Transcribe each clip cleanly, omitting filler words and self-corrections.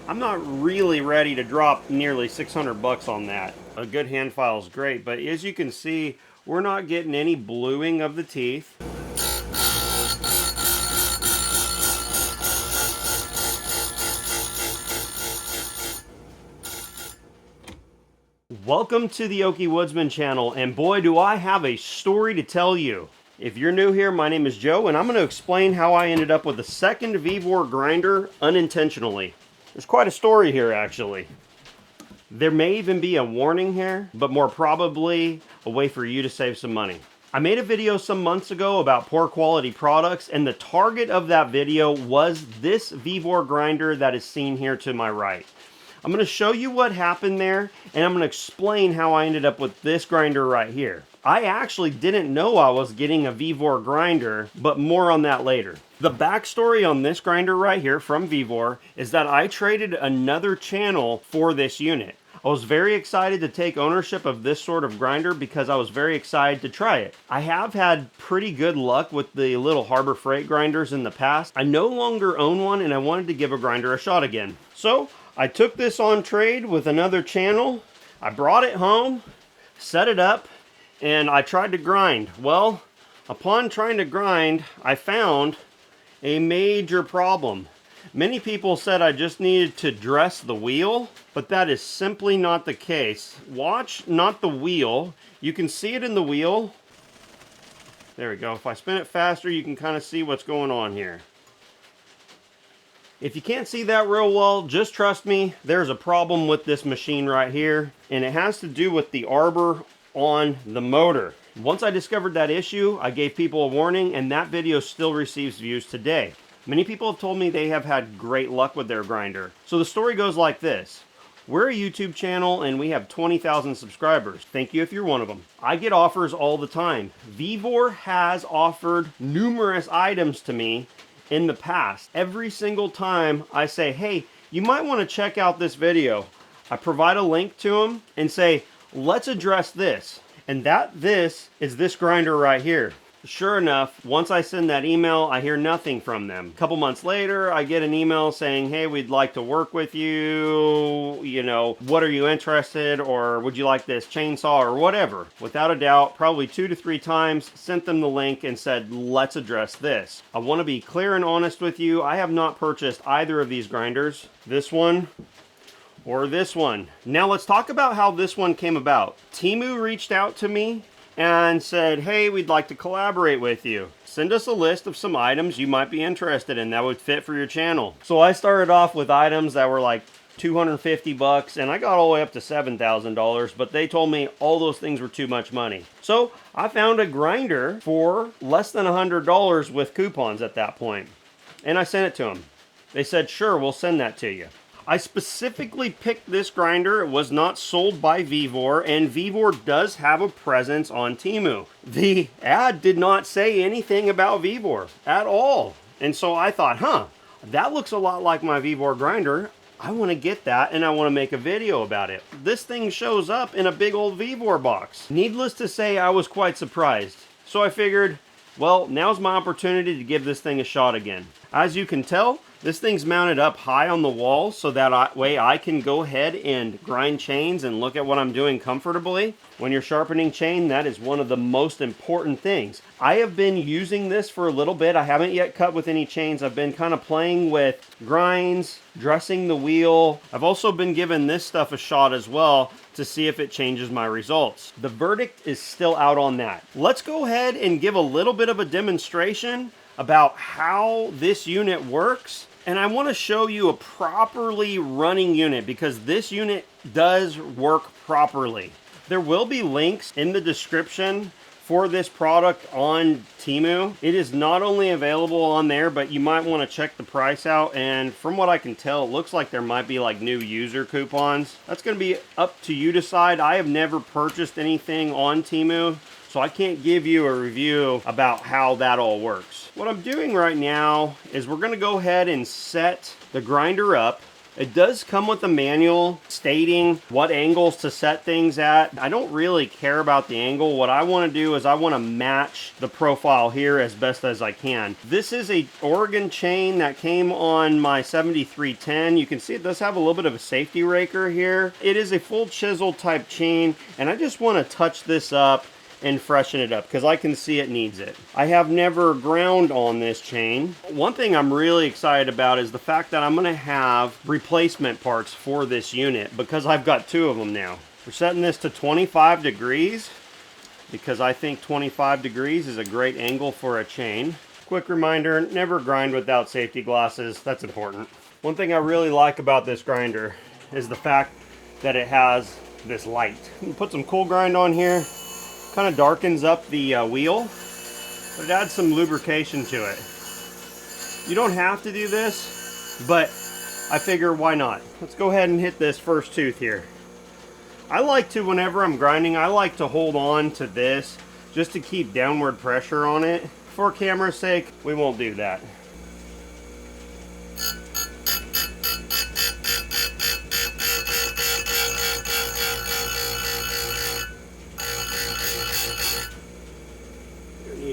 I'm not really ready to drop nearly 600 bucks on that. A good hand file is great, but as you can see, we're not getting any bluing of the teeth. Welcome to the Okie Woodsman channel, and boy do I have a story to tell you. If you're new here, my name is Joe, and I'm going to explain how I ended up with a second Vevor grinder unintentionally. There's quite a story here, actually. There may even be a warning here, but more probably a way for you to save some money. I made a video some months ago about poor quality products, and the target of that video was this Vevor grinder that is seen here to my right. I'm going to show you what happened there, and I'm going to explain how I ended up with this grinder right here. I actually didn't know I was getting a Vevor grinder, but more on that later. The backstory on this grinder right here from Vevor is that I traded another channel for this unit. I was very excited to take ownership of this sort of grinder because I was very excited to try it. I have had pretty good luck with the little Harbor Freight grinders in the past. I no longer own one, and I wanted to give a grinder a shot again. So I took this on trade with another channel. I brought it home, set it up, and I tried to grind. Well, upon trying to grind, I found a major problem. Many people said I just needed to dress the wheel, but that is simply not the case. Watch, not the wheel. You can see it in the wheel. There we go. If I spin it faster, you can kind of see what's going on here. If you can't see that real well, just trust me, there's a problem with this machine right here, and it has to do with the arbor on the motor. Once I discovered that issue, I gave people a warning, and that video still receives views today. Many people have told me they have had great luck with their grinder. So the story goes like this. We're a YouTube channel and we have 20,000 subscribers. Thank you if you're one of them. I get offers all the time. Vevor has offered numerous items to me in the past. Every single time I say, hey, you might want to check out this video. I provide a link to them and say, let's address this. And this is this grinder right here. Sure enough, once I send that email, I hear nothing from them. A couple months later, I get an email saying, hey, we'd like to work with you. You know, what are you interested? Or would you like this chainsaw or whatever? Without a doubt, probably 2 to 3 times, sent them the link and said, let's address this. I want to be clear and honest with you. I have not purchased either of these grinders. This one or this one. Now let's talk about how this one came about. TEMU reached out to me and said, hey, we'd like to collaborate with you. Send us a list of some items you might be interested in that would fit for your channel. So I started off with items that were like 250 bucks, and I got all the way up to $7,000, but they told me all those things were too much money. So I found a grinder for less than $100 with coupons at that point, and I sent it to them. They said, sure, we'll send that to you. I specifically picked this grinder. It was not sold by Vevor, and Vevor does have a presence on TEMU. The ad did not say anything about Vevor at all. And so I thought, that looks a lot like my Vevor grinder. I want to get that, and I want to make a video about it. This thing shows up in a big old Vevor box. Needless to say, I was quite surprised. So I figured, well, now's my opportunity to give this thing a shot again. As you can tell, this thing's mounted up high on the wall so that way I can go ahead and grind chains and look at what I'm doing comfortably. When you're sharpening chain, that is one of the most important things. I have been using this for a little bit. I haven't yet cut with any chains. I've been kind of playing with grinds, dressing the wheel. I've also been giving this stuff a shot as well to see if it changes my results. The verdict is still out on that. Let's go ahead and give a little bit of a demonstration about how this unit works. And I want to show you a properly running unit because this unit does work properly. There will be links in the description for this product on TEMU. It is not only available on there, but you might want to check the price out. And from what I can tell, it looks like there might be like new user coupons. That's going to be up to you to decide. I have never purchased anything on TEMU, so I can't give you a review about how that all works. What I'm doing right now is we're going to go ahead and set the grinder up It does come with a manual stating what angles to set things at. I don't really care about the angle. What I want to do is I want to match the profile here as best as I can. This is a Oregon chain that came on my 7310. You can see it does have a little bit of a safety raker here. It is a full chisel type chain, and I just want to touch this up and freshen it up because I can see it needs it. I have never ground on this chain. One thing I'm really excited about is the fact that I'm going to have replacement parts for this unit because I've got 2 of them now. We're setting this to 25 degrees because I think 25 degrees is a great angle for a chain. Quick reminder, never grind without safety glasses. That's important. One thing I really like about this grinder is the fact that it has this light. You can put some cool grind on here. Kind of darkens up the wheel, but it adds some lubrication to it. You don't have to do this, but I figure why not? Let's go ahead and hit this first tooth here. I like to, whenever I'm grinding, I like to hold on to this just to keep downward pressure on it. For camera's sake, we won't do that.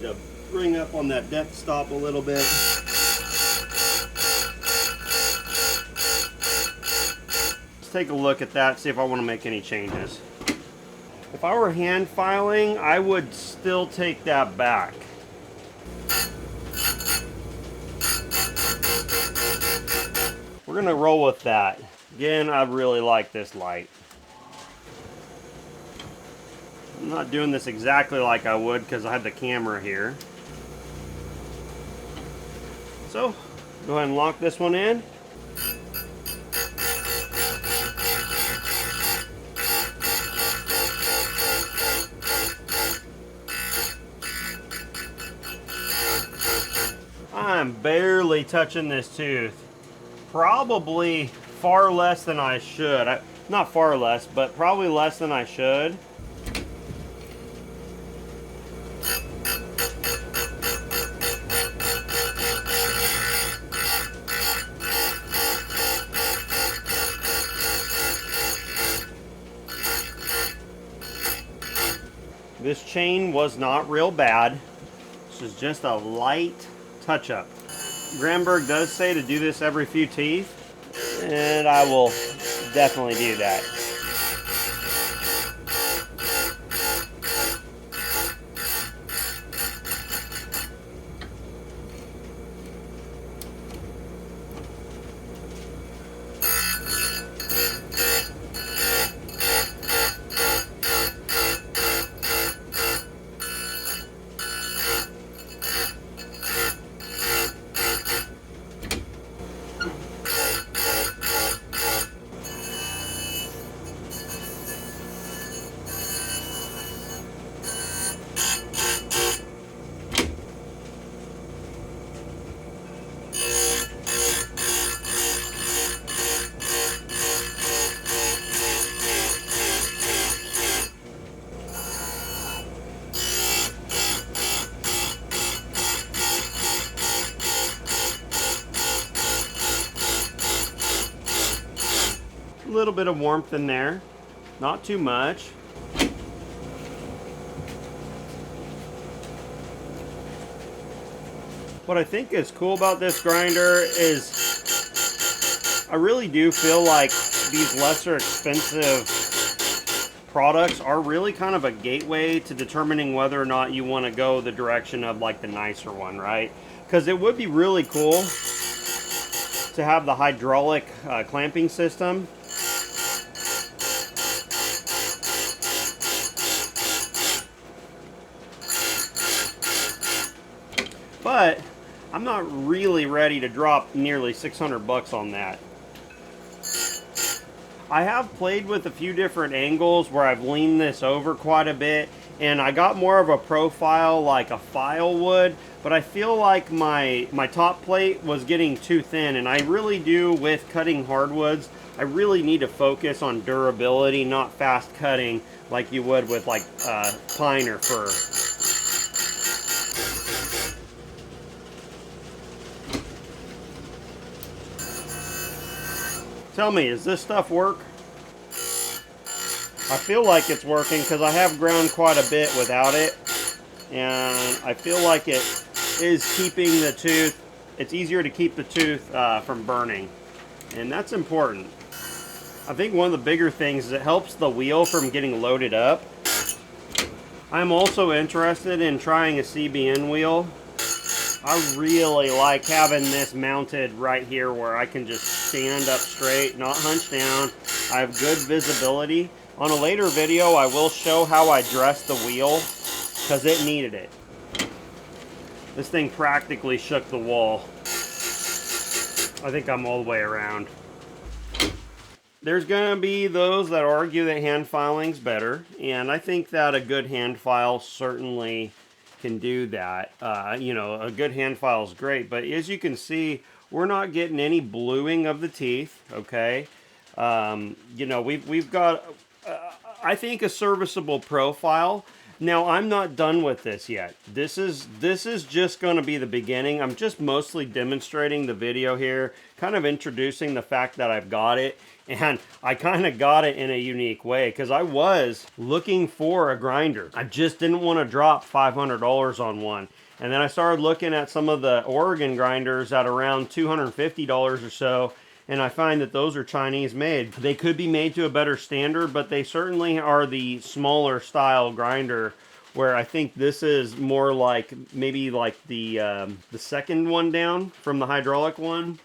To bring up on that depth stop a little bit. Let's take a look at that, see if I want to make any changes. If I were hand filing, I would still take that back. We're gonna roll with that. Again, I really like this light. I'm not doing this exactly like I would because I have the camera here. So, go ahead and lock this one in. I'm barely touching this tooth. Probably far less than I should. Not far less, but probably less than I should. This chain was not real bad. This is just a light touch-up. Granberg does say to do this every few teeth, and I will definitely do that. A little bit of warmth in there, not too much. What I think is cool about this grinder is I really do feel like these lesser expensive products are really kind of a gateway to determining whether or not you want to go the direction of like the nicer one, right? Because it would be really cool to have the hydraulic clamping system. But I'm not really ready to drop nearly 600 bucks on that. I have played with a few different angles where I've leaned this over quite a bit, and I got more of a profile like a file would, but I feel like my top plate was getting too thin, and I really do, with cutting hardwoods, I really need to focus on durability, not fast cutting like you would with like pine or fir. Tell me, does this stuff work? I feel like it's working because I have ground quite a bit without it. And I feel like it is keeping the tooth, it's easier to keep the tooth from burning. And that's important. I think one of the bigger things is it helps the wheel from getting loaded up. I'm also interested in trying a CBN wheel. I really like having this mounted right here where I can just stand up straight, not hunch down. I have good visibility. On a later video, I will show how I dressed the wheel because it needed it. This thing practically shook the wall. I think I'm all the way around. There's going to be those that argue that hand filing's better, and I think that a good hand file certainly can do that. You know, a good hand file is great, but as you can see, we're not getting any bluing of the teeth, okay? You know, we've got, I think, a serviceable profile. Now, I'm not done with this yet. This is just going to be the beginning. I'm just mostly demonstrating the video here, kind of introducing the fact that I've got it. And I kind of got it in a unique way because I was looking for a grinder. I just didn't want to drop $500 on one. And then I started looking at some of the Oregon grinders at around $250 or so. And I find that those are Chinese made. They could be made to a better standard, but they certainly are the smaller style grinder, where I think this is more like maybe like the second one down from the hydraulic one.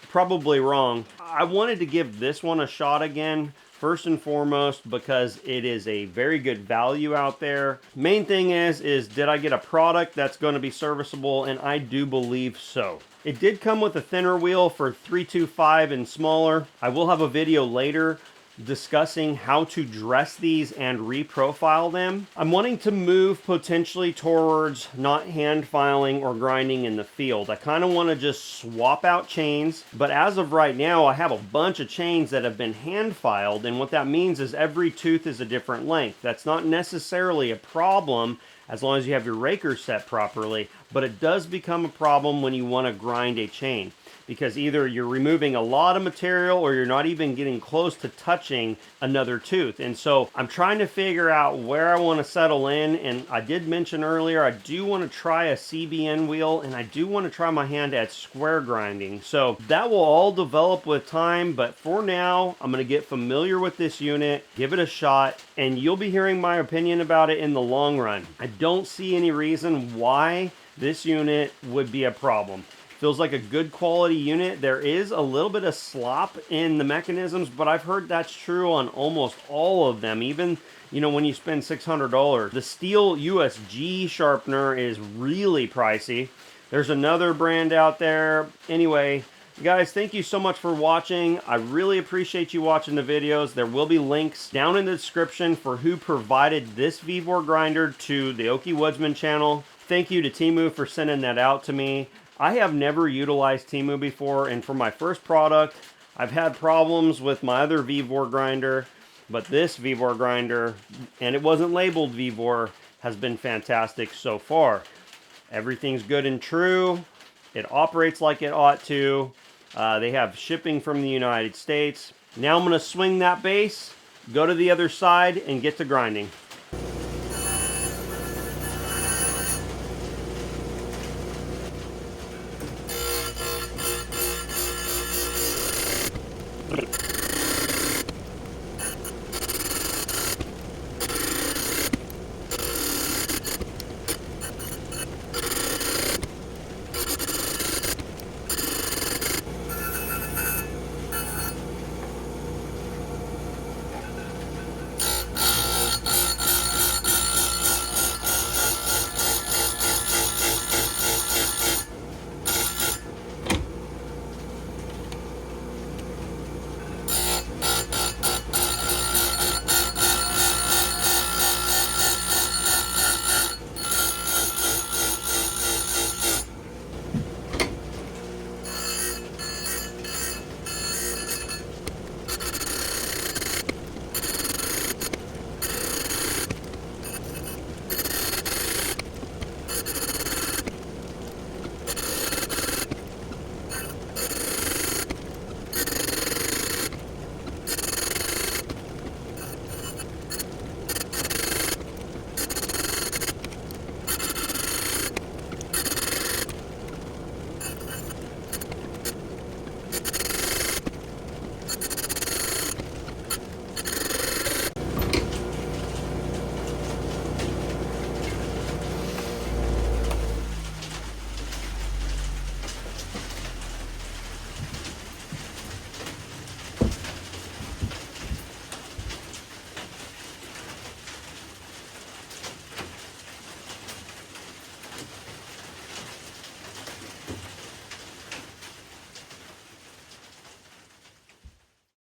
Probably wrong. I wanted to give this one a shot again, first and foremost, because it is a very good value out there. Main thing is did I get a product that's going to be serviceable? And I do believe so. It did come with a thinner wheel for 325 and smaller. I will have a video later discussing how to dress these and reprofile them. I'm wanting to move potentially towards not hand filing or grinding in the field. I kind of want to just swap out chains, but as of right now, I have a bunch of chains that have been hand filed, and what that means is every tooth is a different length. That's not necessarily a problem as long as you have your raker set properly, but it does become a problem when you want to grind a chain, because either you're removing a lot of material or you're not even getting close to touching another tooth. And so I'm trying to figure out where I want to settle in. And I did mention earlier, I do want to try a CBN wheel, and I do want to try my hand at square grinding. So that will all develop with time, but for now, I'm going to get familiar with this unit, give it a shot, and you'll be hearing my opinion about it in the long run. I don't see any reason why this unit would be a problem. Feels like a good quality unit. There is a little bit of slop in the mechanisms, but I've heard that's true on almost all of them. Even, you know, when you spend $600. The steel USG sharpener is really pricey. There's another brand out there. Anyway, guys, thank you so much for watching. I really appreciate you watching the videos. There will be links down in the description for who provided this Vevor grinder to the Okie Woodsman channel. Thank you to TEMU for sending that out to me. I have never utilized TEMU before, and for my first product, I've had problems with my other Vevor grinder, but this Vevor grinder, and it wasn't labeled Vevor, has been fantastic so far. Everything's good and true. It operates like it ought to. They have shipping from the United States. Now I'm going to swing that base, go to the other side, and get to grinding. But